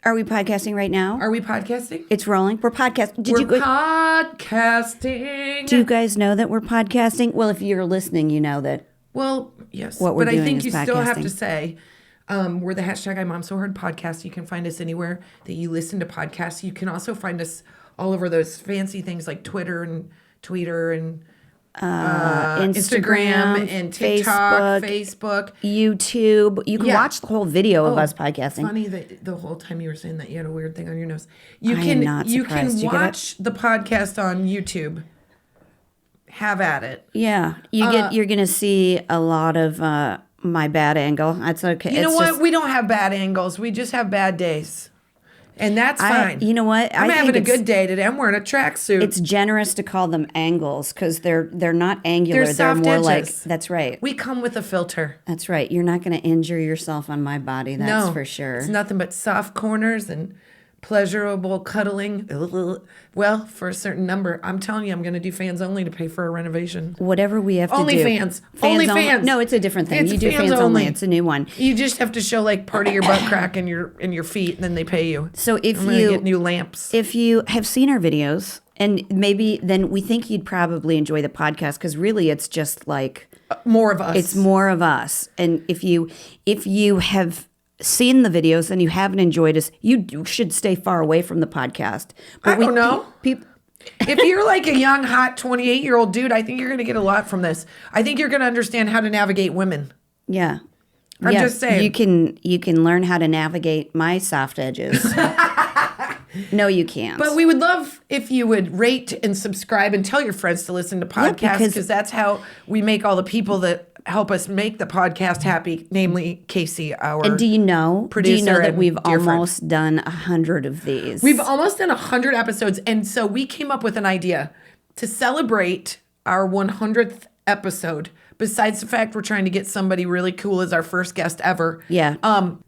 Are we podcasting right now? Are we podcasting? It's rolling. We're podcasting. We're podcasting. Do you guys know that we're podcasting? Well, if you're listening, you know that. Well, yes. What we're but doing I think is you still have podcasting. to say, we're the hashtag IMOMSOHARD podcast. You can find us anywhere that you listen to podcasts. You can also find us all over those fancy things like Twitter and Tweeter and Instagram and TikTok, Facebook, YouTube. You can watch the whole video of us podcasting. It's funny that the whole time you were saying that you had a weird thing on your nose. You I can am not you surprised. can watch the podcast on YouTube. Have at it. Yeah, you're gonna see a lot of my bad angle. That's okay. You know what? We don't have bad angles. We just have bad days. And that's fine. You know what? I'm having a good day today. I'm wearing a tracksuit. It's generous to call them angles because they're not angular. They're They're soft more edges. like, that's right. We come with a filter. That's right. You're not going to injure yourself on my body. That's for sure. It's nothing but soft corners and pleasurable cuddling. Well, for a certain number, I'm telling you, I'm going to do fans only to pay for a renovation. Whatever we have to Only do. fans. Only fans. No, it's a different thing. It's You do fans only. It's a new one. You just have to show like part of your butt crack and your feet, and then they pay you. So if I'm gonna you get new lamps, if you have seen our videos, and maybe then we think you'd probably enjoy the podcast because really it's just like more of us. It's more of us. And if you have seen the videos and you haven't enjoyed us, you should stay far away from the podcast. But I don't know. If you're like a young, hot 28-year-old dude, I think you're going to get a lot from this. I think you're going to understand how to navigate women. Yeah. I'm just saying. You can learn how to navigate my soft edges. No, you can't. But we would love if you would rate and subscribe and tell your friends to listen to podcasts because that's how we make all the people that help us make the podcast happy, namely Casey, our and do you know producer that we've friend. almost done 100 of these? We've almost done 100 episodes, and so we came up with an idea to celebrate our 100th episode. Besides the fact we're trying to get somebody really cool as our first guest ever. Yeah.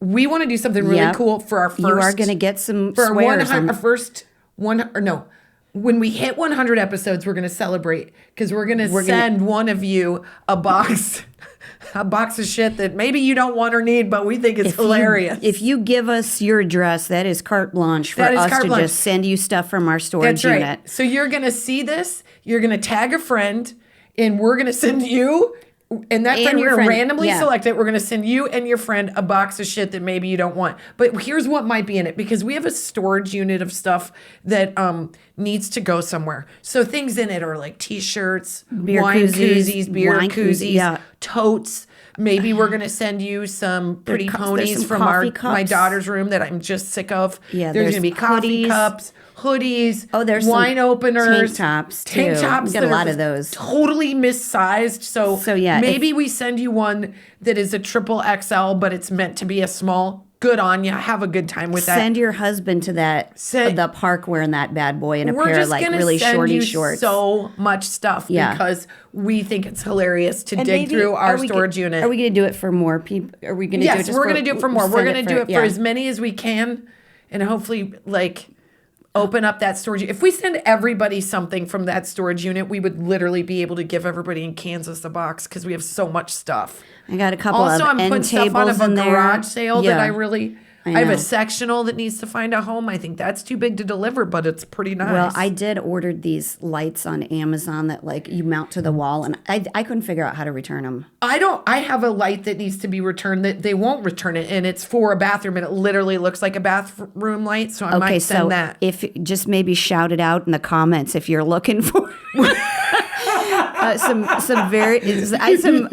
We want to do something really cool for our first. You are going to get some for swears our first one. Or no, when we hit 100 episodes, we're going to celebrate because we're going to send one of you a box of shit that maybe you don't want or need, but we think it's hilarious. If you give us your address, that is carte blanche for us to just send you stuff from our storage unit. Right. So you're going to see this. You're going to tag a friend. And we're going to send you, and that friend we're going to randomly select it. We're going to send you and your friend a box of shit that maybe you don't want. But here's what might be in it, because we have a storage unit of stuff that needs to go somewhere. So things in it are like T-shirts, wine koozies, beer koozies, totes. Maybe we're going to send you some pretty ponies from my daughter's room that I'm just sick of. Yeah, there's going to be coffee cups. Hoodies, there's wine openers, tank tops too. Tank tops, we got a lot of those. Totally missized. So yeah, maybe we send you one that is a triple XL, but it's meant to be a small. Good on you. Have a good time with that. Send your husband to the park wearing that bad boy in a pair of like really shorty shorts. So much stuff because we think it's hilarious to dig through our storage unit. Are we going to do it for more people? Are we going to do it just we're going to do it for more. We're going to do it for as many as we can, and hopefully open up that storage. If we send everybody something from that storage unit, we would literally be able to give everybody in Kansas a box because we have so much stuff. I got a couple of end I'm putting stuff on a garage sale that I have a know. sectional that needs to find a home. I think that's too big to deliver, but it's pretty nice. Well, I did order these lights on Amazon that like you mount to the wall, and I couldn't figure out how to return them. I have a light that needs to be returned that they won't return it, and it's for a bathroom, and it literally looks like a bathroom light, so I might send that. If just maybe shout it out in the comments if you're looking for some very I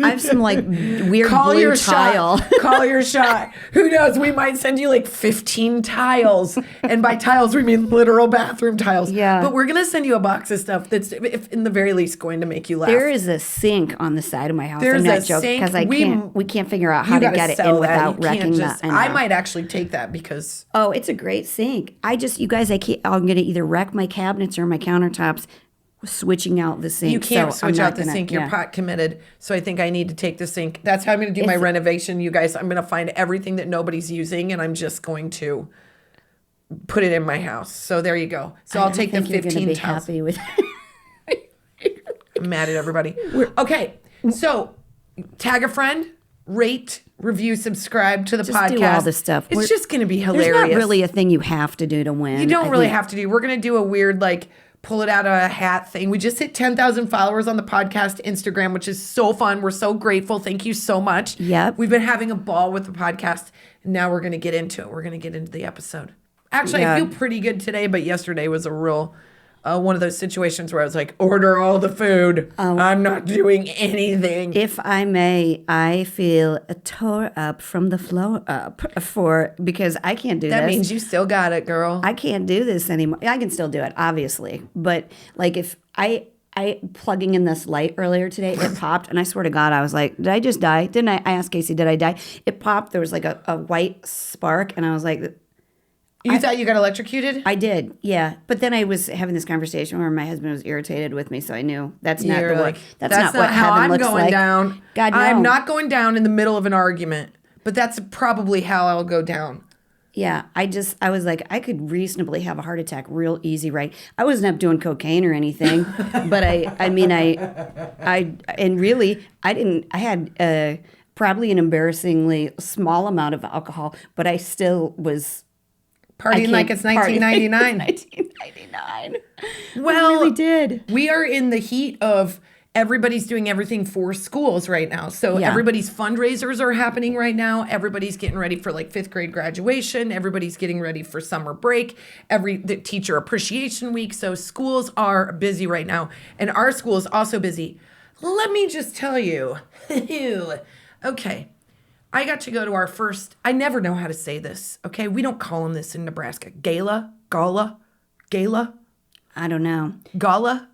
have some like weird blue tile. Call your shot. Who knows? We might send you like 15 tiles, and by tiles we mean literal bathroom tiles. Yeah. But we're gonna send you a box of stuff that's, if in the very least, going to make you laugh. There is a sink on the side of my house. There's I'm not a joking sink. because we can't figure out how to get it in without wrecking that. I might actually take that because it's a great sink. I'm gonna either wreck my cabinets or my countertops. Switching out the sink. You can't switch out the sink. You're pot committed. So I think I need to take the sink. That's how I'm going to do my renovation, you guys. I'm going to find everything that nobody's using, and I'm just going to put it in my house. So there you go. So I'll take the 15 tiles. Happy with I'm mad at everybody. Okay. So tag a friend. rate, review, subscribe to the podcast. Do all this stuff. It's just going to be hilarious. There's not really a thing you have to do to win. You don't really have to do. We're going to do a weird, like, pull it out of a hat thing. We just hit 10,000 followers on the podcast Instagram, which is so fun. We're so grateful. Thank you so much. Yep. We've been having a ball with the podcast. And now we're going to get into it. We're going to get into the episode. Actually, I feel pretty good today, but yesterday was a real... one of those situations where I was like, order all the food. I'm not doing anything. If I may, I feel tore up from the floor up because I can't do that this. That means you still got it, girl. I can't do this anymore. I can still do it, obviously. But like if I plugging in this light earlier today, it popped. And I swear to God, I was like, did I just die? Didn't I? I asked Casey, did I die? It popped. There was like a white spark. And I was like... You thought you got electrocuted? I did, yeah. But then I was having this conversation where my husband was irritated with me, so I knew that's not the way. That's not what how heaven I'm looks going like. down. God, no. I'm not going down in the middle of an argument, but that's probably how I'll go down. Yeah, I was like, I could reasonably have a heart attack real easy, right? I wasn't up doing cocaine or anything, but I didn't. I had probably an embarrassingly small amount of alcohol, but I still was. Partying like it's 1999. 1999. Well, I really did. We are in the heat of everybody's doing everything for schools right now. So everybody's fundraisers are happening right now. Everybody's getting ready for like 5th grade graduation. Everybody's getting ready for summer break. The teacher appreciation week. So schools are busy right now. And our school is also busy. Let me just tell you. Okay. I got to go to our first, I never know how to say this, okay? We don't call them this in Nebraska. Gala? I don't know. Gala?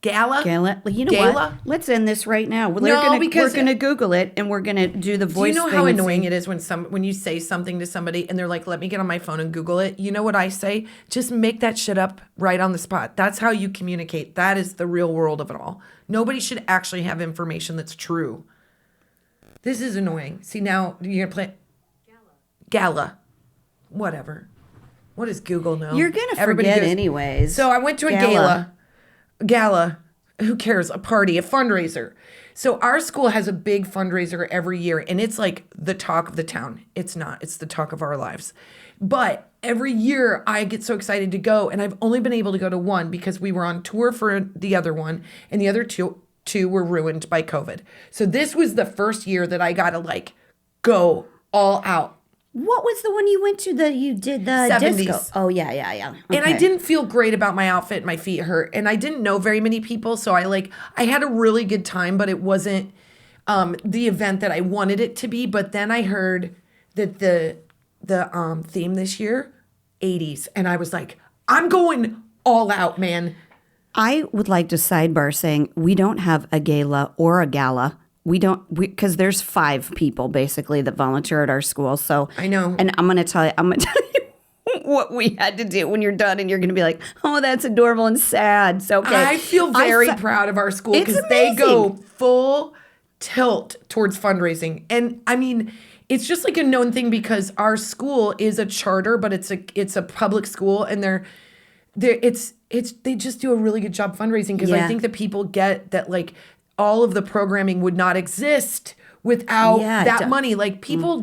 Well, you know what? Let's end this right now. We're going to Google it, and we're going to do the voice thing. Do you know how annoying it is when you say something to somebody, and they're like, let me get on my phone and Google it? You know what I say? Just make that shit up right on the spot. That's how you communicate. That is the real world of it all. Nobody should actually have information that's true. This is annoying. See, now you're going to play... Gala. Whatever. What does Google know? You're going to forget anyways. So I went to a gala. Who cares? A party, a fundraiser. So our school has a big fundraiser every year, and it's like the talk of the town. It's not. It's the talk of our lives. But every year I get so excited to go, and I've only been able to go to one because we were on tour for the other one, and the other two were ruined by COVID. So this was the first year that I got to like go all out. What was the one you went to that you did the 70s. Disco? Oh, yeah. Okay. And I didn't feel great about my outfit. My feet hurt. And I didn't know very many people. So I had a really good time, but it wasn't the event that I wanted it to be. But then I heard that the theme this year, 80s. And I was like, I'm going all out, man. I would like to sidebar saying we don't have a gala or a gala. Because there's 5 people basically that volunteer at our school. So I know. And I'm going to tell you what we had to do when you're done, and you're going to be like, oh, that's adorable and sad. So okay. I feel very proud of our school because they go full tilt towards fundraising. And I mean, it's just like a known thing because our school is a charter, but it's a public school, and they just do a really good job fundraising because I think that people get that like all of the programming would not exist without that money. Like people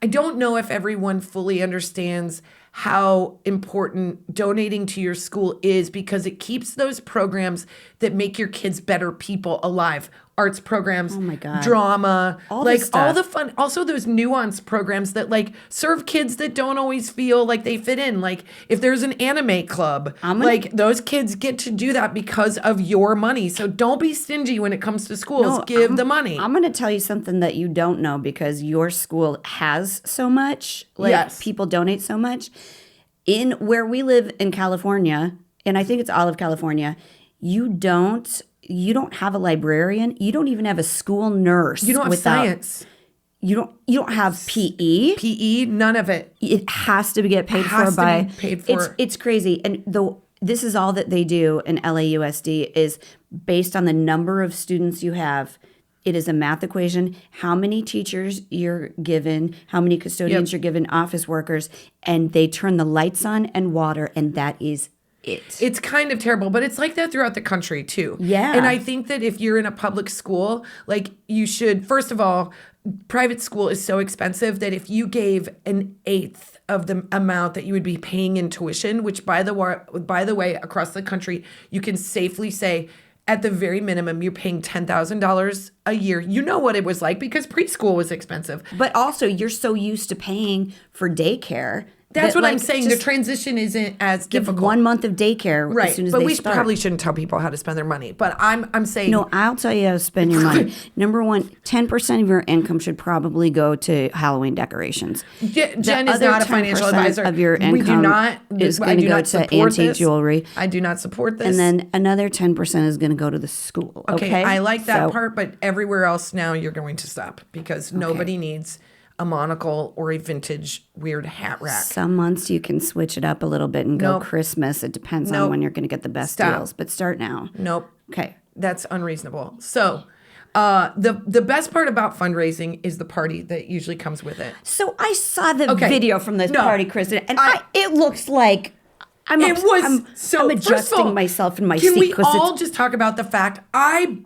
I don't know if everyone fully understands how important donating to your school is because it keeps those programs that make your kids better people alive. Arts programs, drama, all the fun. Also those nuanced programs that like serve kids that don't always feel like they fit in. Like if there's an anime club, those kids get to do that because of your money. So don't be stingy when it comes to schools. Give the money. I'm going to tell you something that you don't know because your school has so much. People donate so much. In where we live in California, and I think it's all of California, you don't have a librarian. You don't even have a school nurse. You don't have science. You don't have PE. PE, none of it. It has to get paid for by. It's crazy, and this is all that they do in LAUSD is based on the number of students you have. It is a math equation. How many teachers you're given, how many custodians you're given, office workers, and they turn the lights on and water, and that is It's kind of terrible, but it's like that throughout the country too. Yeah. And I think that if you're in a public school, like you should, first of all, private school is so expensive that if you gave an eighth of the amount that you would be paying in tuition, which by the way, across the country, you can safely say at the very minimum, you're paying $10,000 a year. You know what it was like because preschool was expensive. But also you're so used to paying for daycare. That's what I'm saying. The transition isn't as difficult. 1 month of daycare right. as soon as but they we start. Probably shouldn't tell people how to spend their money. But I'm saying no. I'll tell you how to spend your money. Number one, 10% of your income should probably go to Halloween decorations. Jen is not a financial advisor. Of your income we do not. is going to go to antique jewelry. I do not support this. And then another 10% is going to go to the school. Okay, I like that part, but everywhere else now you're going to stop because nobody needs a monocle or a vintage weird hat rack. Some months you can switch it up a little bit and go Christmas. It depends on when you're going to get the best deals. But start now. Nope. Okay. That's unreasonable. So the best part about fundraising is the party that usually comes with it. So I saw the video from this party, Kristin, and it looks like I'm adjusting myself in my seat. Can we all just talk about the fact I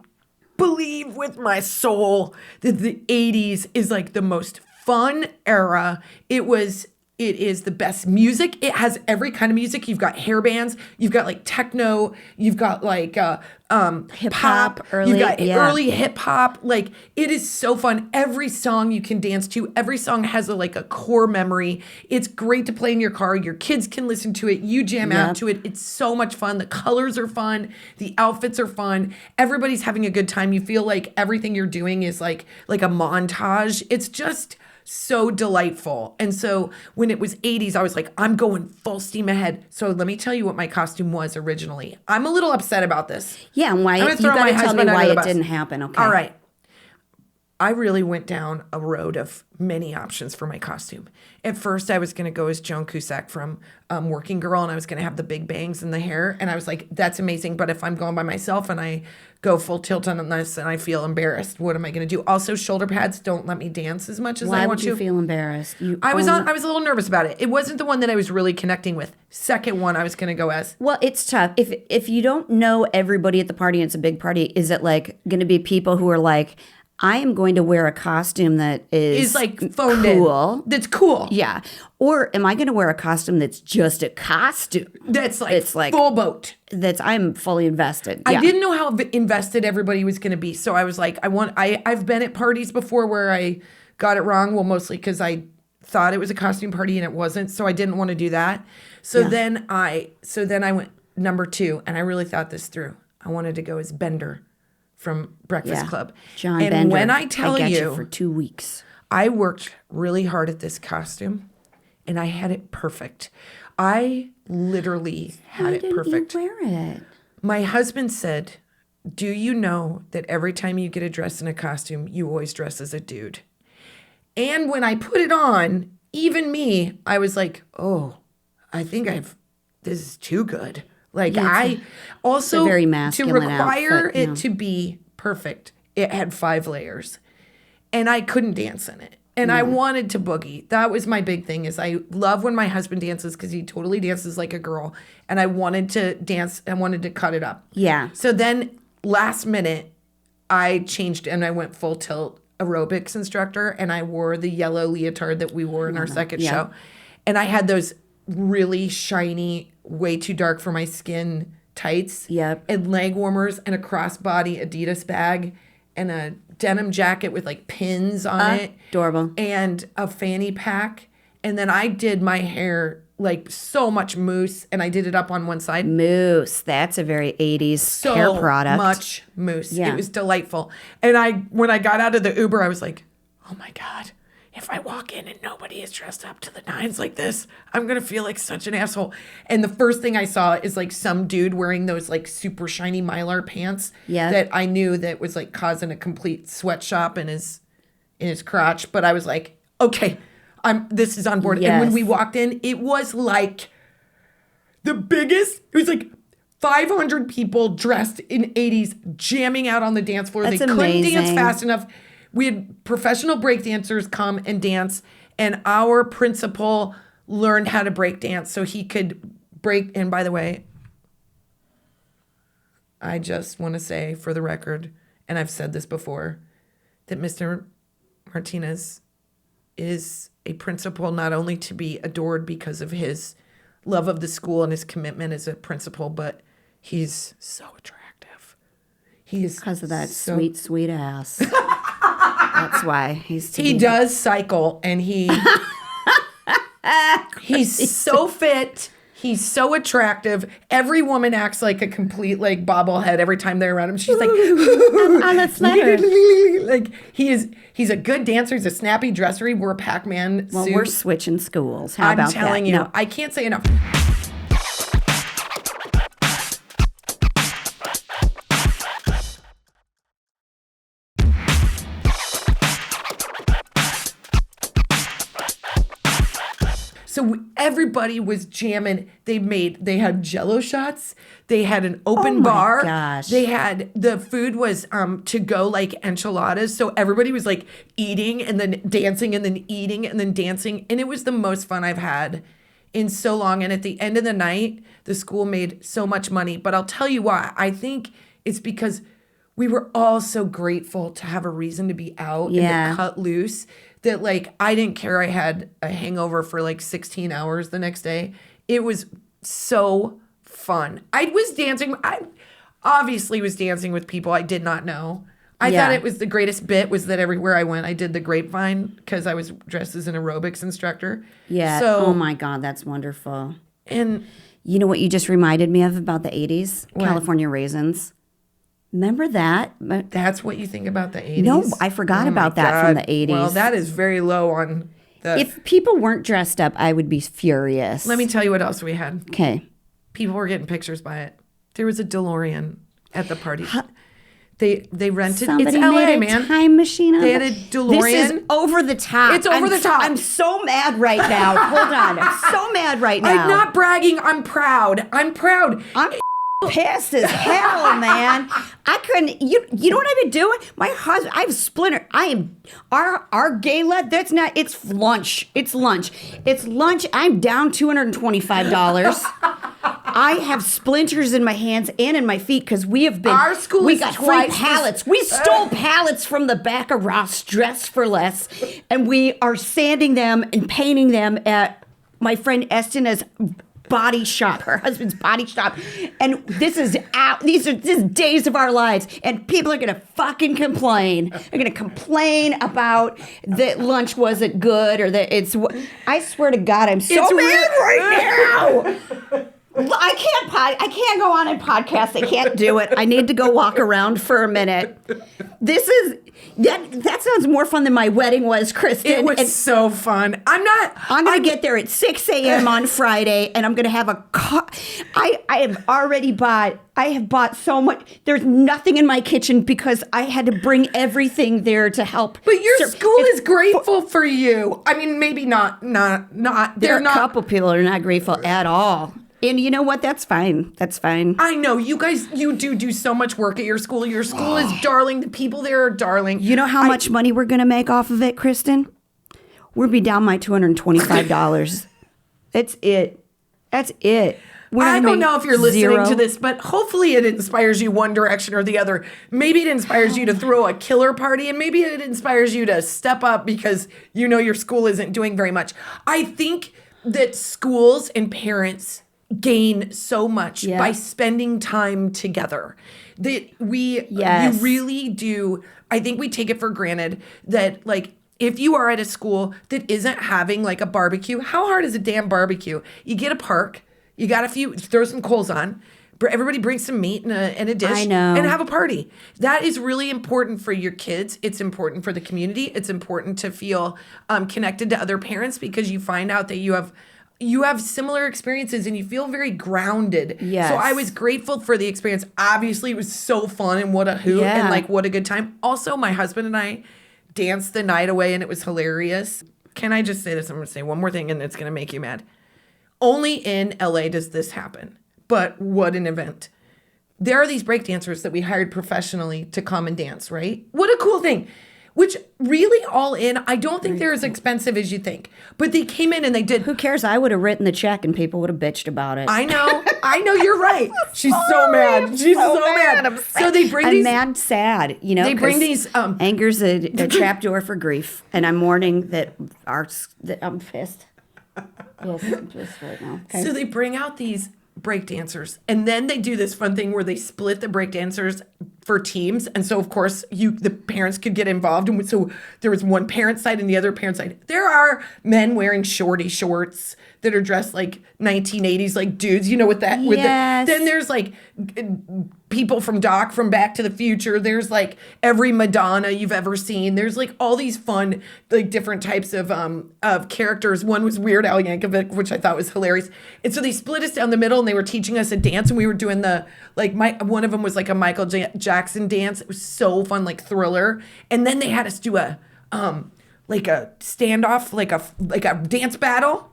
believe with my soul that the 80s is like the most fun era. It is the best music. It has every kind of music. You've got hair bands. You've got like techno. You've got like hip hop. You've got early hip hop. Like it is so fun. Every song you can dance to. Every song has a core memory. It's great to play in your car. Your kids can listen to it. You jam out to it. It's so much fun. The colors are fun. The outfits are fun. Everybody's having a good time. You feel like everything you're doing is like a montage. It's just so delightful. And so when it was 80s, I was like, I'm going full steam ahead. So let me tell you what my costume was originally. I'm a little upset about this. Yeah, and why? You got to tell me why it didn't happen. Okay. All right. I really went down a road of many options for my costume. At first, I was going to go as Joan Cusack from Working Girl, and I was going to have the big bangs in the hair. And I was like, that's amazing. But if I'm going by myself and I go full tilt on this and I feel embarrassed, what am I going to do? Also, shoulder pads don't let me dance as much as I want to. Why would you feel embarrassed? I was a little nervous about it. It wasn't the one that I was really connecting with. Second one I was going to go as. Well, it's tough. If you don't know everybody at the party and it's a big party, is it like going to be people who are like, I am going to wear a costume that is like phoned cool. In. That's cool. Yeah. Or am I going to wear a costume that's just a costume? That's like full boat. I'm fully invested. I didn't know how invested everybody was going to be. So I was like, I've been at parties before where I got it wrong. Well, mostly because I thought it was a costume party and it wasn't. So I didn't want to do that. So then I went number 2 and I really thought this through. I wanted to go as Bender from Breakfast Club. John and Bender. When I tell you for 2 weeks, I worked really hard at this costume and I had it perfect. I literally had it perfect. Why didn't you wear it? My husband said, do you know that every time you get a dress in a costume, you always dress as a dude? And when I put it on, even me, I was like, oh, I think this is too good. I also, very masculine to require outfit, it to be perfect, it had 5 layers. And I couldn't dance in it. And I wanted to boogie. That was my big thing is I love when my husband dances because he totally dances like a girl. And I wanted to dance. I wanted to cut it up. Yeah. So then last minute, I changed and I went full tilt aerobics instructor. And I wore the yellow leotard that we wore in our second show. And I had those really shiny, way too dark for my skin tights. Yep. And leg warmers and a crossbody Adidas bag and a denim jacket with like pins on it. Adorable. And a fanny pack. And then I did my hair like so much mousse and I did it up on one side. Mousse. That's a very 80s hair product. So much mousse. Yeah. It was delightful. And when I got out of the Uber, I was like, oh my God. If I walk in and nobody is dressed up to the nines like this, I'm going to feel like such an asshole. And the first thing I saw is like some dude wearing those like super shiny Mylar pants that I knew that was like causing a complete sweatshop in his crotch. But I was like, okay, this is on board. Yes. And when we walked in, it was like the biggest, it was like 500 people dressed in 80s jamming out on the dance floor. That's they couldn't amazing. dance fast enough. We had professional break dancers come and dance, and our principal learned how to break dance so he could break. And by the way, I just want to say for the record, and I've said this before, that Mr. Martinez is a principal not only to be adored because of his love of the school and his commitment as a principal, but he's so attractive. He is because of that sweet ass. That's why he does cycle, and he's so fit. He's so attractive. Every woman acts like a complete like bobblehead every time they're around him. She's like, on the sweater. Like he's a good dancer. He's a snappy dresser. He wore a Pac-Man suit. We're switching schools. How about that? I'm telling you, no. I can't say enough. So everybody was jamming. They had Jello shots. They had an open bar. Gosh. They had, the food was to go like enchiladas. So everybody was like eating and then dancing and then eating and then dancing. And it was the most fun I've had in so long. And at the end of the night, the school made so much money. But I'll tell you why. I think it's because we were all so grateful to have a reason to be out and to cut loose. That like I didn't care I had a hangover for like 16 hours the next day. It was so fun. I was dancing. I obviously was dancing with people I did not know. I thought it was the greatest bit was that everywhere I went, I did the grapevine because I was dressed as an aerobics instructor. Yeah. So, oh my God, that's wonderful. And you know what you just reminded me of about the 80s? What? California raisins. Remember that? That's what you think about the 80s? No, I forgot about that from the 80s. Well, that is very low on the... If people weren't dressed up, I would be furious. Let me tell you what else we had. Okay. People were getting pictures by it. There was a DeLorean at the party. They rented. Somebody it's LA, made a man. Time machine. They had a DeLorean. This is over the top. It's over the top. I'm so mad right now. Hold on. I'm so mad right now. I'm not bragging. I'm proud. I'm pissed as hell, man. I couldn't. You know what I've been doing? My husband. I have splinter. I am our gala. That's not. It's lunch. It's lunch. It's lunch. I'm down $225. I have splinters in my hands and in my feet because we have been. Our school we is got twice free pallets. We stole pallets from the back of Ross Dress for Less, and we are sanding them and painting them at my friend Estina's body shop, her husband's body shop, and this is days of our lives, and people are gonna fucking complain. They're gonna complain about that lunch wasn't good or that it's. I swear to God, I'm so mad right now. I can't go on and podcast. I can't do it. I need to go walk around for a minute. This is that sounds more fun than my wedding was, Kristin. It was so fun. I'm gonna get there at 6 a.m. on Friday, and I'm gonna have a car. I have bought so much. There's nothing in my kitchen because I had to bring everything there to help. But your school is grateful for you. I mean, maybe not. There are a couple people that are not grateful at all. And you know what? That's fine. That's fine. I know. You guys, you do so much work at your school. Your school is darling. The people there are darling. You know how much money we're going to make off of it, Kristin? We'll be down my $225. That's it. That's it. I don't know if you're listening to this, but hopefully it inspires you one direction or the other. Maybe it inspires you to throw a killer party, and maybe it inspires you to step up because you know your school isn't doing very much. I think that schools and parents gain so much by spending time together. That you really do. I think we take it for granted that like if you are at a school that isn't having like a barbecue, how hard is a damn barbecue? You get a park, you got throw some coals on, everybody brings some meat and a dish I know. and have a party. That is really important for your kids. It's important for the community. It's important to feel connected to other parents because you find out that you have similar experiences and you feel very grounded. Yes. So I was grateful for the experience. Obviously, it was so fun and what a hoot and like what a good time. Also, my husband and I danced the night away and it was hilarious. Can I just say this? I'm going to say one more thing and it's going to make you mad. Only in LA does this happen. But what an event. There are these break dancers that we hired professionally to come and dance, right? What a cool thing. which really all in, I don't think they're as expensive as you think. But they came in and they did. Who cares? I would have written the check and people would have bitched about it. I know, you're right. She's so mad. She's so mad. So they bring these. I'm mad, sad. You know, they bring these. Anger's a trapdoor for grief, and I'm mourning that I'm pissed. Yes, I'm pissed right now. Okay. So they bring out these break dancers, and then they do this fun thing where they split the break dancers for teams, and so of course the parents could get involved, and so there was one parent side and the other parent side. There are men wearing shorty shorts that are dressed like 1980s like dudes, you know, with that. Yes. Then there's like people from Doc from Back to the Future. There's like every Madonna you've ever seen. There's like all these fun like different types of characters. One was Weird Al Yankovic, which I thought was hilarious. And so they split us down the middle and they were teaching us a dance, and we were doing one of them was like a Michael Jackson dance. It was so fun, like Thriller. And then they had us do a standoff, like a dance battle.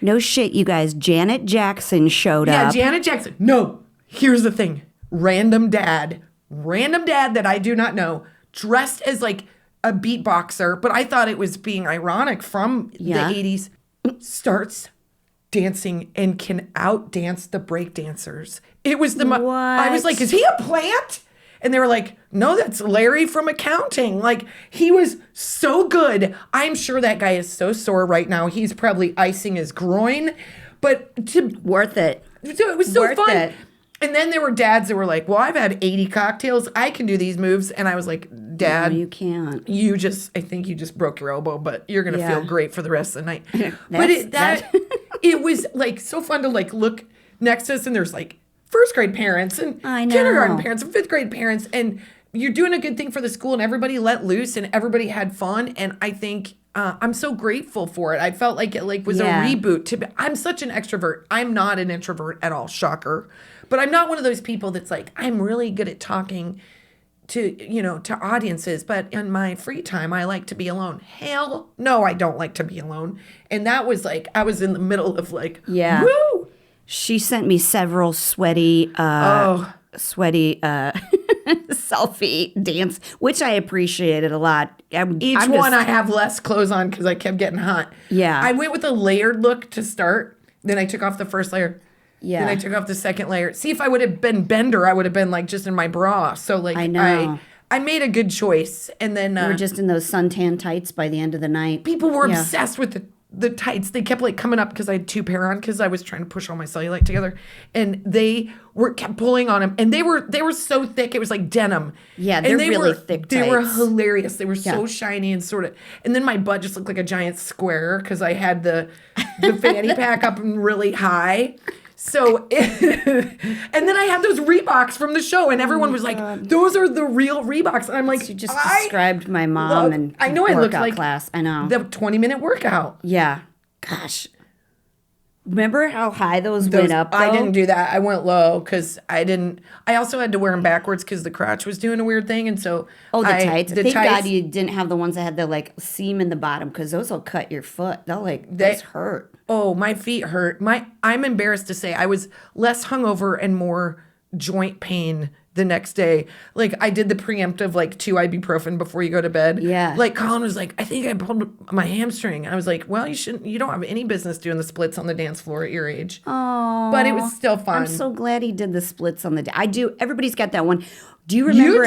No shit, you guys. Janet Jackson showed up. Yeah, Janet Jackson. No, here's the thing. Random dad that I do not know, dressed as like a beatboxer, but I thought it was being ironic from the 80s, starts dancing and can outdance the break dancers. It was I was like, is he a plant? And they were like, no, that's Larry from accounting. Like, he was so good. I'm sure that guy is so sore right now. He's probably icing his groin. But worth it. So it was so fun. It. And then there were dads that were like, well, I've had 80 cocktails. I can do these moves. And I was like, Dad, no, you can't. I think you just broke your elbow, but you're going to feel great for the rest of the night. It was like so fun to like look next to us, and there's like first grade parents and kindergarten parents and fifth grade parents, and you're doing a good thing for the school, and everybody let loose and everybody had fun. And I think I'm so grateful for it. I felt like it was a reboot. I'm such an extrovert. I'm not an introvert at all. Shocker. But I'm not one of those people that's like, I'm really good at talking to audiences, but in my free time, I like to be alone. Hell no, I don't like to be alone. And that was like, I was in the middle of like, woo! She sent me several sweaty selfie dance, which I appreciated a lot. I have less clothes on because I kept getting hot. Yeah. I went with a layered look to start. Then I took off the first layer. Yeah. Then I took off the second layer. See, if I would have been Bender, I would have been like just in my bra. So like I know. I made a good choice. And then we were just in those suntan tights by the end of the night. People were obsessed with the tights. They kept like coming up because I had two pair on because I was trying to push all my cellulite together. And they kept pulling on them. And they were so thick. It was like denim. Yeah, they're really thick tights. They were hilarious. They were so shiny and sort of. And then my butt just looked like a giant square because I had the fanny pack up and really high. So, and then I had those Reeboks from the show, and everyone was like, "Those are the real Reeboks." And I'm like, "You just described my mom and I know I looked like class. I know the 20-minute workout." Yeah, gosh, remember how high those went up? Though? I didn't do that. I went low because I didn't. I also had to wear them backwards because the crotch was doing a weird thing, and so the tights. Thank God you didn't have the ones that had the like seam in the bottom because those will cut your foot. Those hurt. Oh, my feet hurt. I'm embarrassed to say I was less hungover and more joint pain the next day. Like I did the preemptive 2 ibuprofen before you go to bed. Yeah. Like Colin was like, I think I pulled my hamstring. I was like, well, you don't have any business doing the splits on the dance floor at your age. Oh. But it was still fun. I'm so glad he did the splits on the I do. Everybody's got that one. Do you remember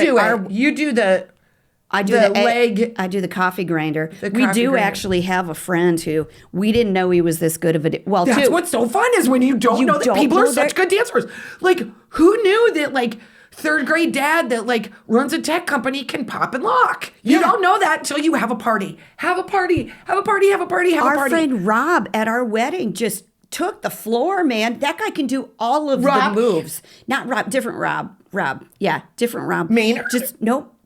You do the leg. I do the coffee grinder. Actually have a friend who we didn't know he was this good of a. That's what's so fun is when you don't know that people are such good dancers. Like, who knew that third grade dad that runs a tech company can pop and lock? You don't know that until you have a party. Have a party. Our friend Rob at our wedding just took the floor, man. That guy can do all of the moves. Not Rob, different Rob. Yeah, different Rob. Maynard?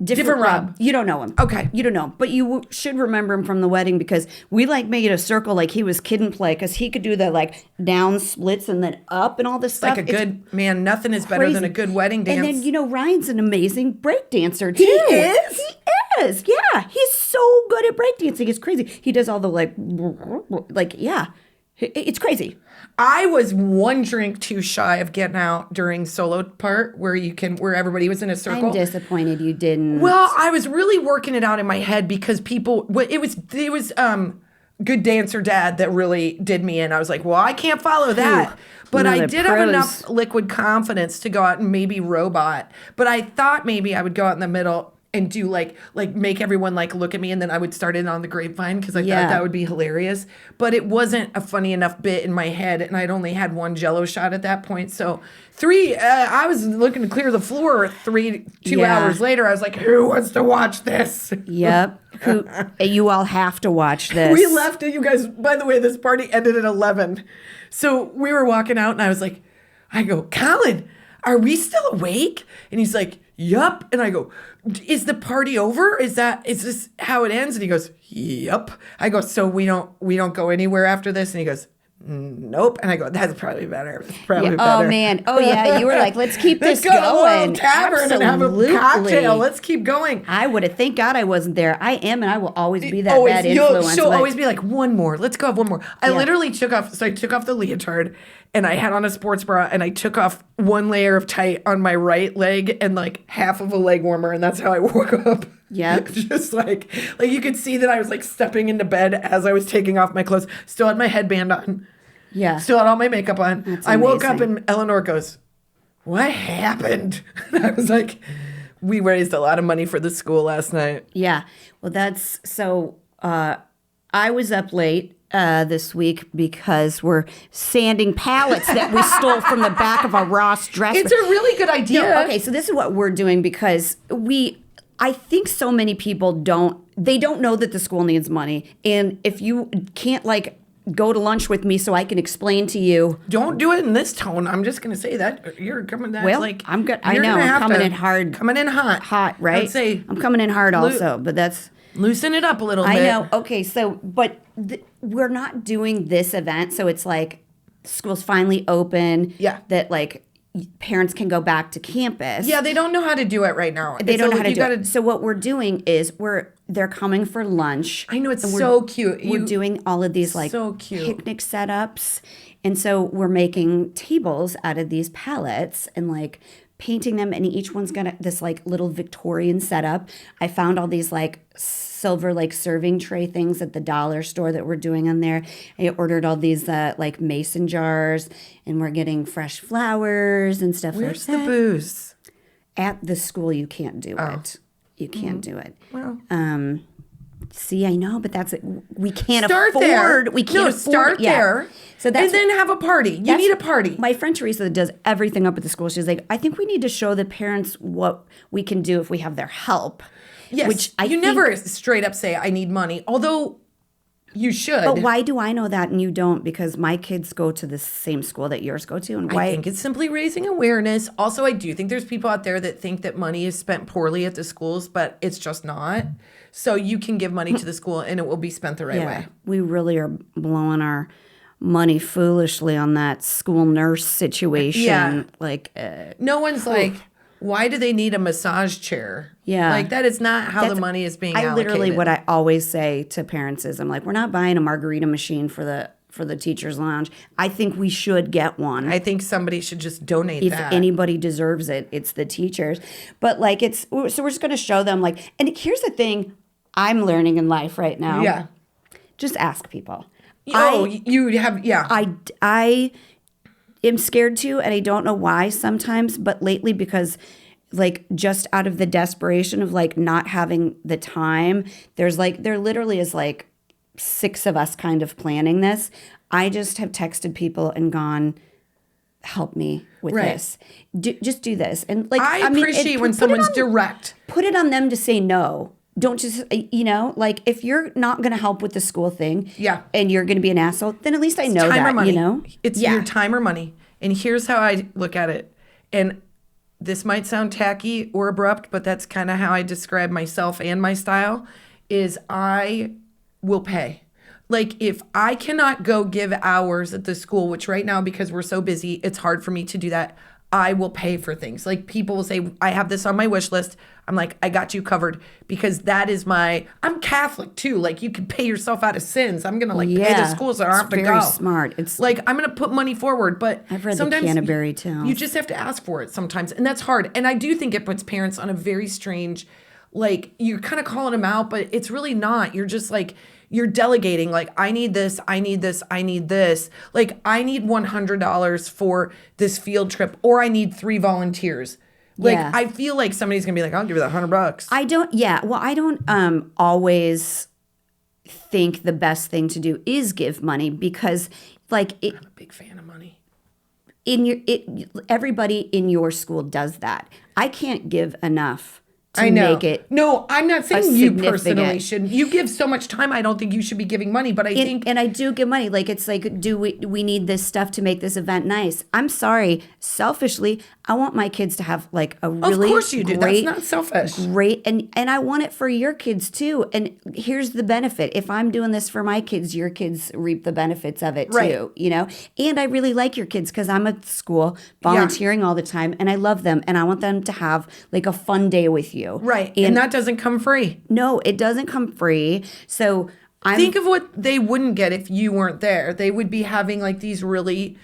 Different Rob. You don't know him. Okay. You don't know him. But you should remember him from the wedding because we made a circle like he was kid and play because he could do the down splits and then up and all this stuff. Like a good man. Nothing is better than a good wedding dance. And then, Ryan's an amazing break dancer too. He is? He is. Yeah. He's so good at break dancing. It's crazy. He does all the It's crazy. I was one drink too shy of getting out during solo part where everybody was in a circle. I'm disappointed you didn't. Well, I was really working it out in my head because it was Good Dancer Dad that really did me in. I was like, well, I can't follow that. But I did have enough liquid confidence to go out and maybe robot. But I thought maybe I would go out in the middle and do like make everyone like look at me, and then I would start in on the grapevine because I thought that would be hilarious. But it wasn't a funny enough bit in my head, and I'd only had one Jello shot at that point. So I was looking to clear the floor 2 hours later. I was like, who wants to watch this? Yep. You all have to watch this. We left it, you guys. By the way, this party ended at 11. So we were walking out, and I go, Colin, are we still awake? And he's like, yup. And I go, is the party over? Is this how it ends? And he goes, yup. I go, so we don't go anywhere after this? And he goes, nope. And I go, that's probably better. Better. Oh man. Oh yeah. You were like, let's keep this going. Let's go to a little tavern and have a cocktail. Let's keep going. I would have. Thank God I wasn't there. I am, and I will always be that bad influence. She'll always be like, one more. Let's go have one more. I literally took off the leotard, and I had on a sports bra, and I took off one layer of tight on my right leg and like half of a leg warmer, and that's how I woke up. Yeah. Just like you could see that I was like stepping into bed as I was taking off my clothes. Still had my headband on. Yeah. Still had all my makeup on. That's I woke up and Eleanor goes, what happened? And I was like, we raised a lot of money for the school last night. Yeah. Well, that's so I was up late this week because we're sanding pallets that we stole from the back of a Ross dresser. It's a really good idea. No, okay, so this is what we're doing because I think so many people don't know that the school needs money. And if you can't go to lunch with me so I can explain to you. Don't do it in this tone. I'm just going to say that you're coming in. Well, I'm good. I know I'm coming in hard. Coming in hot. Hot, right? Let's say I'm coming in hard also, but that's... Loosen it up a little bit. I know. Okay, so, but we're not doing this event, so it's like school's finally open. Yeah. That parents can go back to campus. Yeah, they don't know how to do it right now. They don't know how to do it. So what we're doing is they're coming for lunch. I know, it's so cute. We're doing all of these so cute picnic setups. And so we're making tables out of these pallets and painting them, and each one's got this little Victorian setup. I found all these silver serving tray things at the dollar store that we're doing on there. I ordered all these mason jars, and we're getting fresh flowers and stuff. Where's the booze? At the school, you can't do it. You can't do it. Well, see, I know, but that's it. We can't start afford. There. We can't afford. Start there. So and then have a party. You need a party. My friend Teresa does everything up at the school. She's like, I think we need to show the parents what we can do if we have their help. Yes, which you never straight up say, I need money, although you should. But why do I know that and you don't? Because my kids go to the same school that yours go to. And why? I think it's simply raising awareness. Also, I do think there's people out there that think that money is spent poorly at the schools, but it's just not. So you can give money to the school and it will be spent the right way. We really are blowing our money foolishly on that school nurse situation. Yeah. No one's why do they need a massage chair? Yeah. That is not how the money is being allocated. Literally what I always say to parents is, I'm like, we're not buying a margarita machine for the teacher's lounge. I think we should get one. I think somebody should just donate if that. If anybody deserves it, it's the teachers. But so we're just going to show them and here's the thing I'm learning in life right now. Yeah. Just ask people. You have, yeah. I am scared to, and I don't know why sometimes, but lately because just out of the desperation of not having the time, there literally is 6 of us kind of planning this. I just have texted people and gone, help me with this. Just do this. And I appreciate when someone's direct. Put it on them to say no. Don't just, if you're not going to help with the school thing and you're going to be an asshole, then at least I know time that, or money. It's your time or money. And here's how I look at it. And this might sound tacky or abrupt, but that's kind of how I describe myself and my style, is I will pay. If I cannot go give hours at the school, which right now, because we're so busy, it's hard for me to do that, I will pay for things. Like people will say, I have this on my wish list. I'm like, I got you covered because that is I'm Catholic too. Like you can pay yourself out of sins. I'm going to pay the school so I don't have to go. Very smart. It's like, I'm going to put money forward, but I've read sometimes the Canterbury Tales. You just have to ask for it sometimes. And that's hard. And I do think it puts parents on a very strange, like you're kind of calling them out, but it's really not. You're just like, you're delegating, like, I need this, I need this, I need this. Like, I need $100 for this field trip, or I need 3 volunteers. Like, I feel like somebody's going to be like, I'll give you that $100. I don't always think the best thing to do is give money because, like, I'm a big fan of money. Everybody in your school does that. I can't give enough I know. Make it. No, I'm not saying you personally shouldn't. You give so much time. I don't think you should be giving money, but I think. And I do give money. Like, it's like, we need this stuff to make this event nice? I'm sorry. Selfishly, I want my kids to have like a really Of course you do. That's not selfish. Great. And I want it for your kids too. And here's the benefit. If I'm doing this for my kids, your kids reap the benefits of it too, you know? And I really like your kids because I'm at school volunteering all the time and I love them and I want them to have like a fun day with you. Right. And that doesn't come free. No, it doesn't come free. So think of what they wouldn't get if you weren't there. They would be having like these really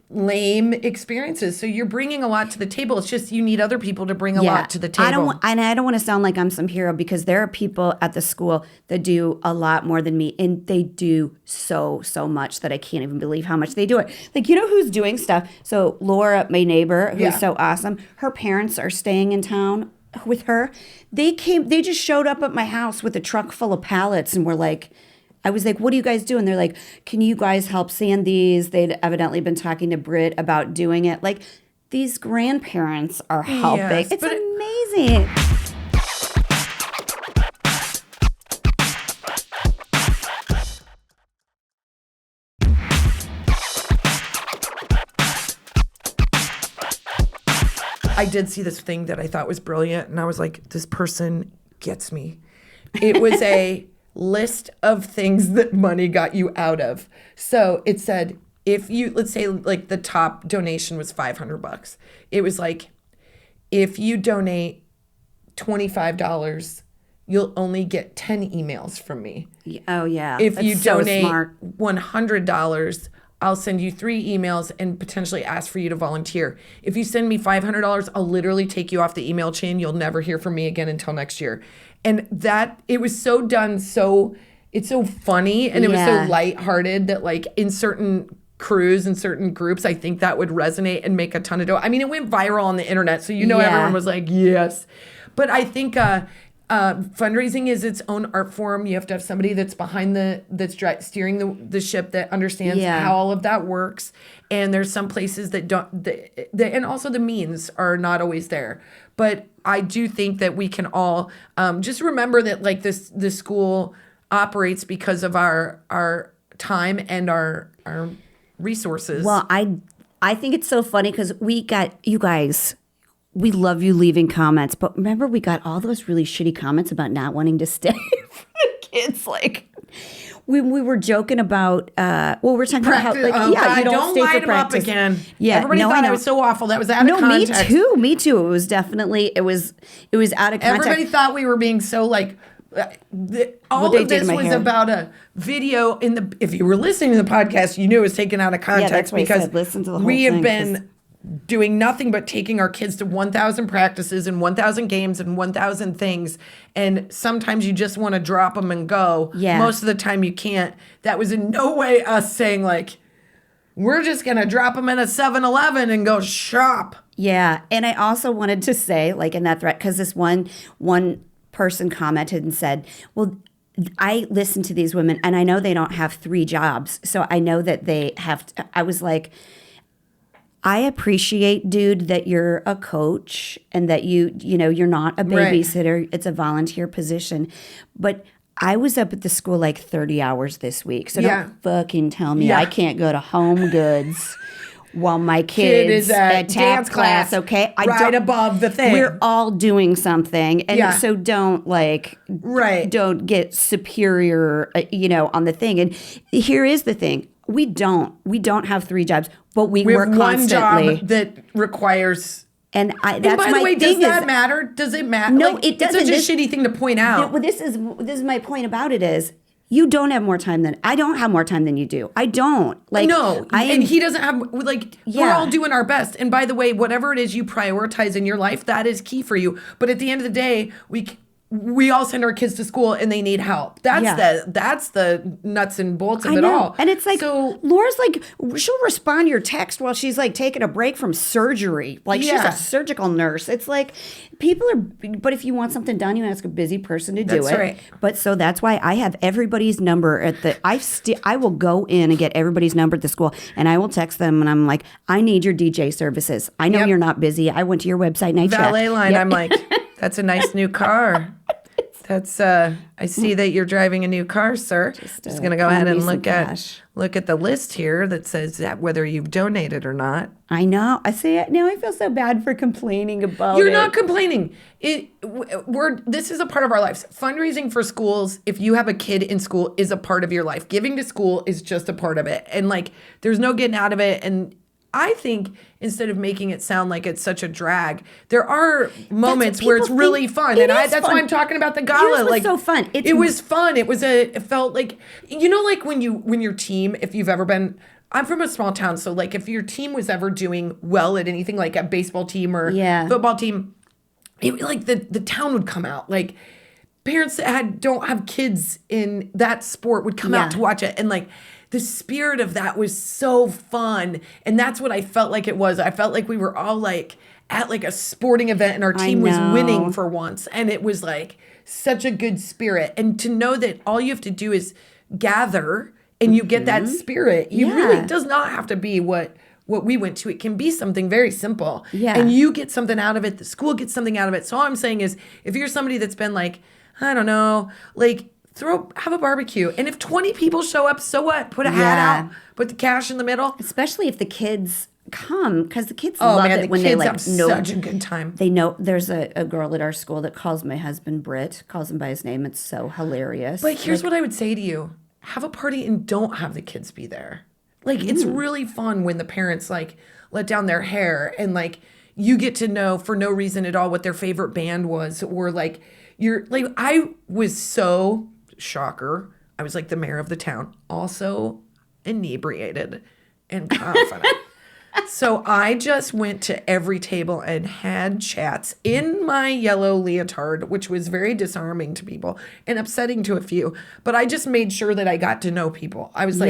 lame experiences. So you're bringing a lot to the table. It's just you need other people to bring a lot to the table. I don't want to sound like I'm some hero because there are people at the school that do a lot more than me, and they do so much that I can't even believe how much they do it. Like, you know who's doing stuff? So Laura, my neighbor, who's so awesome, her parents are staying in town with her. They just showed up at my house with a truck full of pallets and were like, I was like, what do you guys do? And they're like, can you guys help sand these? They'd evidently been talking to Britt about doing it. Like, these grandparents are helping. Yes, it's amazing. I did see this thing that I thought was brilliant, and I was like, this person gets me. It was a list of things that money got you out of. So it said, if you, let's say like the top donation was $500. It was like, if you donate $25, you'll only get 10 emails from me. Oh, yeah. If you donate $100, I'll send you 3 emails and potentially ask for you to volunteer. If you send me $500, I'll literally take you off the email chain. You'll never hear from me again until next year. And it was so done, it's so funny, and it was so lighthearted that like in certain crews and certain groups, I think that would resonate and make a ton of dough. I mean, it went viral on the internet, so everyone was like, yes. But I think fundraising is its own art form. You have to have somebody that's behind that's steering the ship that understands how all of that works. And there's some places that don't, and also the means are not always there. But I do think that we can all just remember that like the school operates because of our time and our resources. Well, I think it's so funny because we got, you guys, we love you leaving comments, but remember we got all those really shitty comments about not wanting to stay for the kids. Like, we were joking about, we're talking about how, like, you don't stay light for them practice. Up again. Yeah, everybody thought it was so awful. That was out of context. Me too. It was definitely, it was out of context. Everybody thought we were being so like, all of this was about a video if you were listening to the podcast, you knew it was taken out of context because listen to the whole we have thing, been doing nothing but taking our kids to 1,000 practices and 1,000 games and 1,000 things. And sometimes you just want to drop them and go. Yeah. Most of the time you can't. That was in no way us saying like, we're just going to drop them in a 7-Eleven and go shop. Yeah. And I also wanted to say, like, in that thread, because this one person commented and said, well, I listen to these women and I know they don't have 3 jobs. So I know that they have, I was like, I appreciate, dude, that you're a coach and that you're not a babysitter. Right. It's a volunteer position. But I was up at the school like 30 hours this week. So don't fucking tell me I can't go to Home Goods while my kid is at dance class. Okay. Right above the thing. We're all doing something. And so don't don't get superior, on the thing. And here is the thing. We don't have 3 jobs, but we work have one constantly. job that requires. And that's and by the way, does that matter? Does it matter? No, it doesn't. It's such a shitty thing to point out. This is my point about it is you don't have more time than I don't have more time than you do. I don't. Like no, and he doesn't have we're all doing our best. And by the way, whatever it is you prioritize in your life, that is key for you. But at the end of the day, we all send our kids to school and they need help. That's the nuts and bolts of it all. And it's like, so Laura's like, she'll respond to your text while she's like taking a break from surgery. Like she's a surgical nurse. It's like but if you want something done, you ask a busy person to do it. That's right. But so that's why I have everybody's number I will go in and get everybody's number at the school and I will text them and I'm like, I need your DJ services. I know you're not busy. I went to your website and I checked. Valet line. I'm like, that's a nice new car. That's I see that you're driving a new car, sir. Just going to go ahead and look at the list here that says that whether you've donated or not. I know. I say it now. I feel so bad for complaining about You're not complaining. This is a part of our lives. Fundraising for schools, if you have a kid in school, is a part of your life. Giving to school is just a part of it. And there's no getting out of it. And I think instead of making it sound like it's such a drag, there are moments where it's really fun. And that's why I'm talking about the gala. Yours was so fun. It was fun. It felt like, like when your team, if you've ever been, I'm from a small town. So if your team was ever doing well at anything, like a baseball team or football team, the town would come out. Parents that don't have kids in that sport would come out to watch it. And the spirit of that was so fun. And that's what I felt like it was. I felt like we were all at a sporting event and our team was winning for once. And it was such a good spirit. And to know that all you have to do is gather and you get that spirit. You really does not have to be what we went to. It can be something very simple. Yeah. And you get something out of it. The school gets something out of it. So all I'm saying is if you're somebody that's been I don't know, have a barbecue. And if 20 people show up, so what? Put a hat out. Put the cash in the middle. Especially if the kids come, because the kids love it when they have such a good time. They know there's a girl at our school that calls my husband Britt, calls him by his name. It's so hilarious. But here's what I would say to you. Have a party and don't have the kids be there. It's really fun when the parents let down their hair and you get to know for no reason at all what their favorite band was or I was so shocker. I was the mayor of the town, also inebriated and confident. So I just went to every table and had chats in my yellow leotard, which was very disarming to people and upsetting to a few. But I just made sure that I got to know people. I was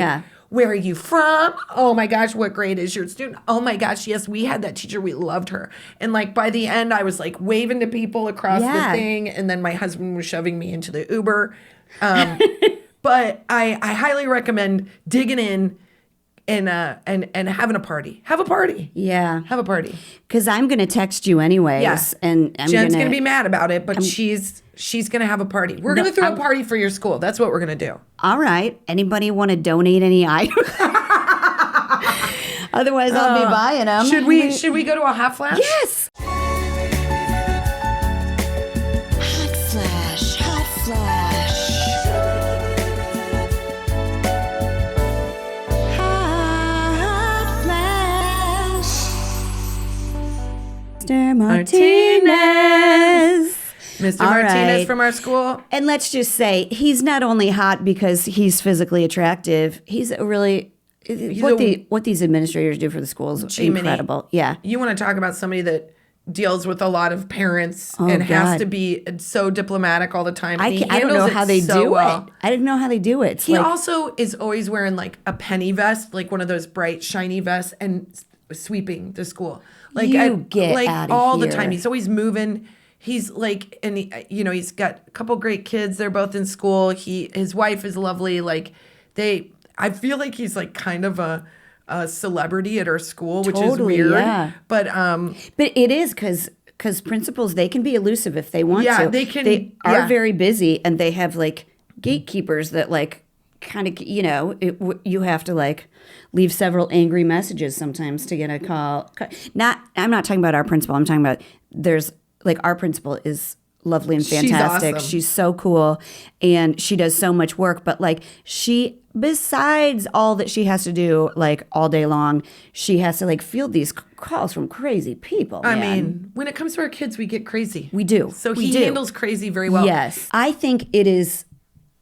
where are you from? Oh my gosh, what grade is your student? Oh my gosh, yes, we had that teacher. We loved her. And by the end, I was waving to people across the thing. And then my husband was shoving me into the Uber. But I highly recommend digging in and having a party. Have a party. Yeah. Have a party. Because I'm going to text you anyways. Yeah. And Jen's going to be mad about it, but she's going to have a party. We're going to throw a party for your school. That's what we're going to do. All right. Anybody want to donate any items? Otherwise, I'll be buying them. Should we go to a hot flash? Yes. Mr. Martinez. Mr. Martinez from our school. And let's just say he's not only hot because he's physically attractive, he's a really what these administrators do for the schools is incredible. Yeah. You want to talk about somebody that deals with a lot of parents and has to be so diplomatic all the time. I don't know how they do it. I didn't know how they do it. He also is always wearing a penny vest, one of those bright, shiny vests, and sweeping the school. All the time. He's always moving. He's and he's got a couple great kids. They're both in school. His wife is lovely. I feel like he's kind of a celebrity at our school, which is weird. Yeah. But it is because principals, they can be elusive if they want to. They can. They are very busy and they have gatekeepers that kind of, you have to leave several angry messages sometimes to get a call. I'm not talking about our principal. I'm talking about there's our principal is lovely and fantastic. She's awesome. She's so cool. And she does so much work. But like besides all that she has to do like all day long, she has to like field these calls from crazy people. I mean, when it comes to our kids, we get crazy. We do. So he handles crazy very well. Yes. I think it is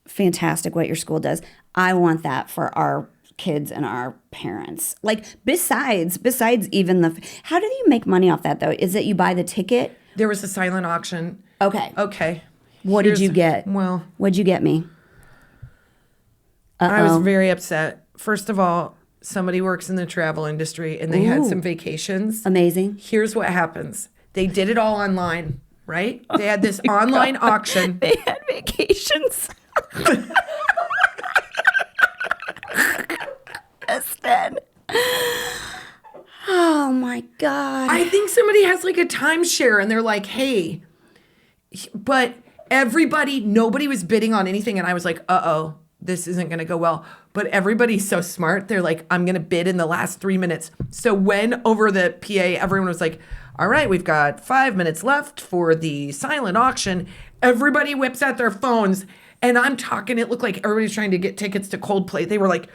fantastic what your school does. I want that for our kids and our parents. Like besides even how do you make money off that though? Is it you buy the ticket? There was a silent auction. Okay. What did you get? Well, what'd you get me? I was very upset. First of all, somebody works in the travel industry and they had some vacations. Amazing. Here's what happens. They did it all online, right? They had this online auction. They had vacations. Then. Oh my God. I think somebody has like a timeshare and they're like, hey, but nobody was bidding on anything. And I was like, uh-oh, this isn't going to go well. But everybody's so smart. They're like, I'm going to bid in the last 3 minutes. So when over the PA, everyone was like, all right, we've got 5 minutes left for the silent auction. Everybody whips out their phones. And I'm talking, it looked like everybody's trying to get tickets to Coldplay. They were like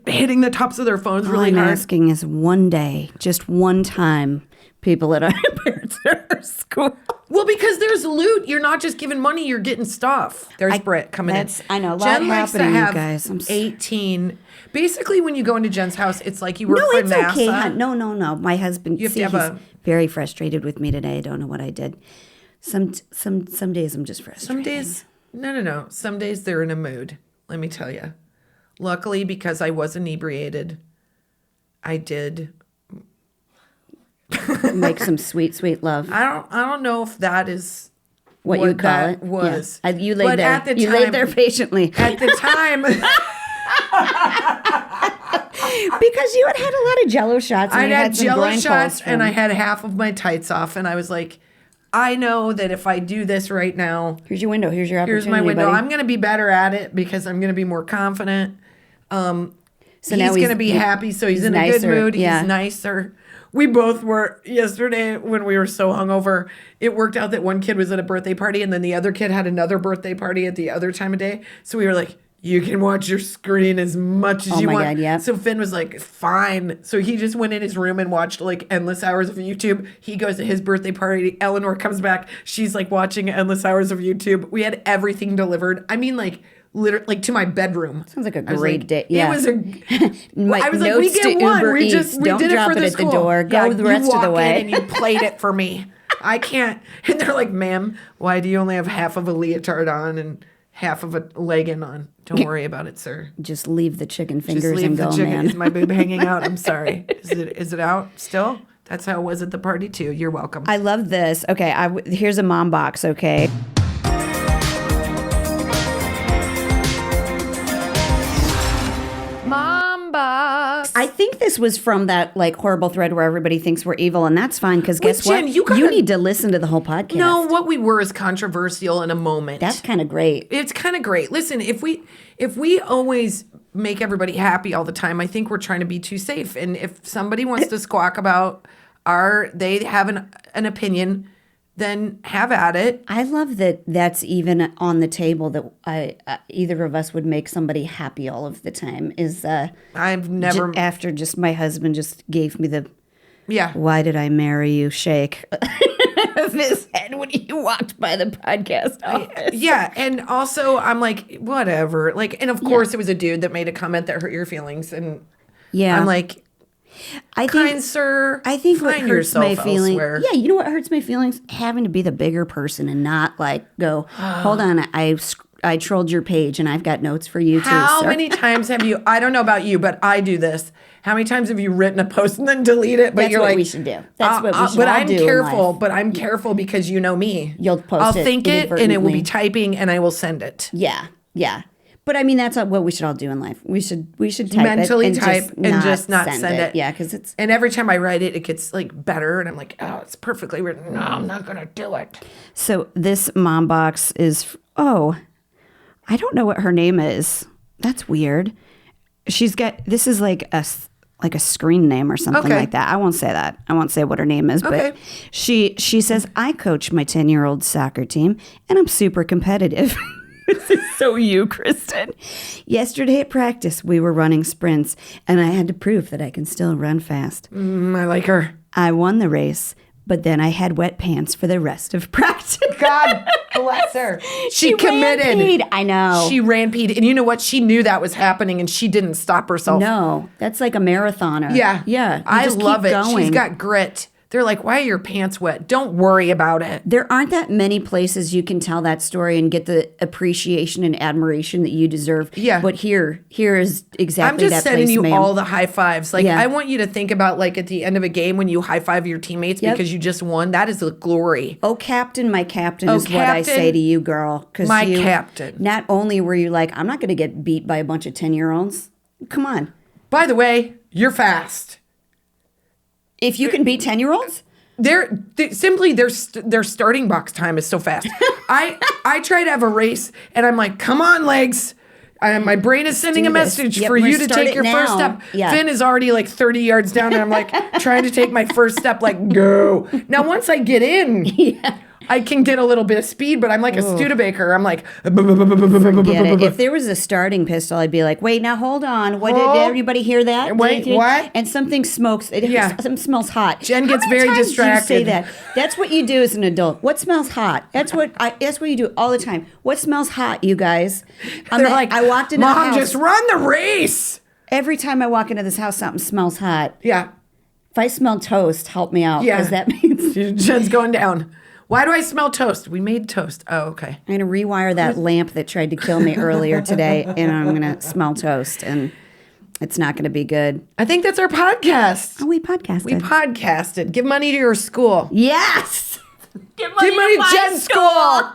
hitting the tops of their phones really hard. All I'm asking is one day, just one time, people at our parents' school. Well, because there's loot. You're not just giving money, you're getting stuff. There's Britt coming in. I know, a lot Jen likes to happening, have you guys. 18. Basically, when you go into Jen's house, it's like you work for it's NASA. Okay, hon. No. My husband, You have to have he's very frustrated with me today. I don't know what I did. Some days I'm just frustrated. Some days, no. Some days they're in a mood, let me tell you. Luckily, because I was inebriated, I did make some sweet love. I don't know if that is what you would call it. Was. Yeah. You laid there. You laid there patiently. At the time. Because you had a lot of Jello shots. And I had Jello shots from... and I had half of my tights off. And I was like, I know that if I do this right now. Here's your window. Here's your opportunity. Here's my window. Buddy. I'm going to be better at it because I'm going to be more confident. So he's going to be happy. So he's in a good mood. Yeah. He's nicer. We both were yesterday when we were so hungover. It worked out that one kid was at a birthday party and then the other kid had another birthday party at the other time of day. So we were like, you can watch your screen as much as you want. God, yeah. So Finn was like, fine. So he just went in his room and watched like endless hours of YouTube. He goes to his birthday party. Eleanor comes back. She's like watching endless hours of YouTube. We had everything delivered. I mean, like literally, like to my bedroom. Sounds like a great day. Yeah. It was a. I was like, we get one. Uber we Eats. Don't did drop it for the at school. The door. Go the rest of the way. And you played it for me. I can't. And they're like, ma'am, why do you only have half of a leotard on and half of a legging on? Don't worry about it, sir. Just leave the chicken fingers and go, man. Is my boob hanging out? I'm sorry. Is it out still? That's how it was at the party too. You're welcome. I love this. Okay, here's a mom box, okay? Mom box. I think this was from that like horrible thread where everybody thinks we're evil, and that's fine because guess Jen, what? You need to listen to the whole podcast. No, what we were is controversial in a moment. That's kind of great. It's kind of great. Listen, if we always make everybody happy all the time, I think we're trying to be too safe. And if somebody wants to squawk about they have an opinion, then have at it. I love that that's even on the table that either of us would make somebody happy all of the time. I've never after just my husband just gave me the yeah. Why did I marry you? Shake of his head when he walked by the podcast office. Yeah, and also I'm like whatever. Like, and of course it was a dude that made a comment that hurt your feelings, and yeah, I'm like. Kind sir, I think what hurts my feelings. Yeah, you know what hurts my feelings? Having to be the bigger person and not like go, hold on, I trolled your page and I've got notes for you too. How many times have you? I don't know about you, but I do this. How many times have you written a post and then delete it? But that's you're what like, we should do. That's what we should but all I'm do. Careful. But I'm careful because you know me. You'll post I'll it. I'll think it and it will be typing and I will send it. Yeah. But I mean, that's what we should all do in life. We should type mentally it and type and just not send it. Yeah, because it's. And every time I write it, it gets like better, and I'm like, oh, it's perfectly written. No, I'm not gonna do it. So this mom box is. Oh, I don't know what her name is. That's weird. She's got. This is like like a screen name or something like that. I won't say that. I won't say what her name is, but she says, I coach my 10-year-old soccer team and I'm super competitive. This is so you, Kristin. Yesterday at practice, we were running sprints and I had to prove that I can still run fast. I like her. I won the race, but then I had wet pants for the rest of practice. God bless her. She committed. Ran peed. I know. She ran peed. And you know what? She knew that was happening and she didn't stop herself. No, that's like a marathoner. Yeah. Yeah. I love it. Going. She's got grit. They're like, why are your pants wet? Don't worry about it. There aren't that many places you can tell that story and get the appreciation and admiration that you deserve. Yeah. But here is exactly that place, I'm just sending you ma'am. all the high fives. Like, I want you to think about, like, at the end of a game when you high five your teammates because you just won. That is the glory. Oh, captain, my captain is what I say to you, girl. My captain. Not only were you like, I'm not going to get beat by a bunch of 10-year-olds. Come on. By the way, you're fast. If you can beat 10-year-olds? Their starting box time is so fast. I try to have a race and I'm like, come on, legs. My brain is sending a message for you to take your first step. Yeah. Finn is already like 30 yards down and I'm like trying to take my first step, like, go. Now, once I get in, I can get a little bit of speed, but I'm like a Studebaker. I'm like, forget it. If there was a starting pistol, I'd be like, wait, now hold on. What, did everybody hear that? Wait, what? And something smokes. Something smells hot. Jen gets very distracted. Do you say that? That's what you do as an adult. What smells hot? That's what you do all the time. What smells hot, you guys? They're like, I walked into Mom, the house. just run the race. Every time I walk into this house, something smells hot. Yeah. If I smell toast, help me out. Because that means Jen's going down. Why do I smell toast? We made toast. Oh, okay. I'm going to rewire that lamp that tried to kill me earlier today, and I'm going to smell toast, and it's not going to be good. I think that's our podcast. Oh, we podcasted. Give money to your school. Yes! Give money to Jen's school.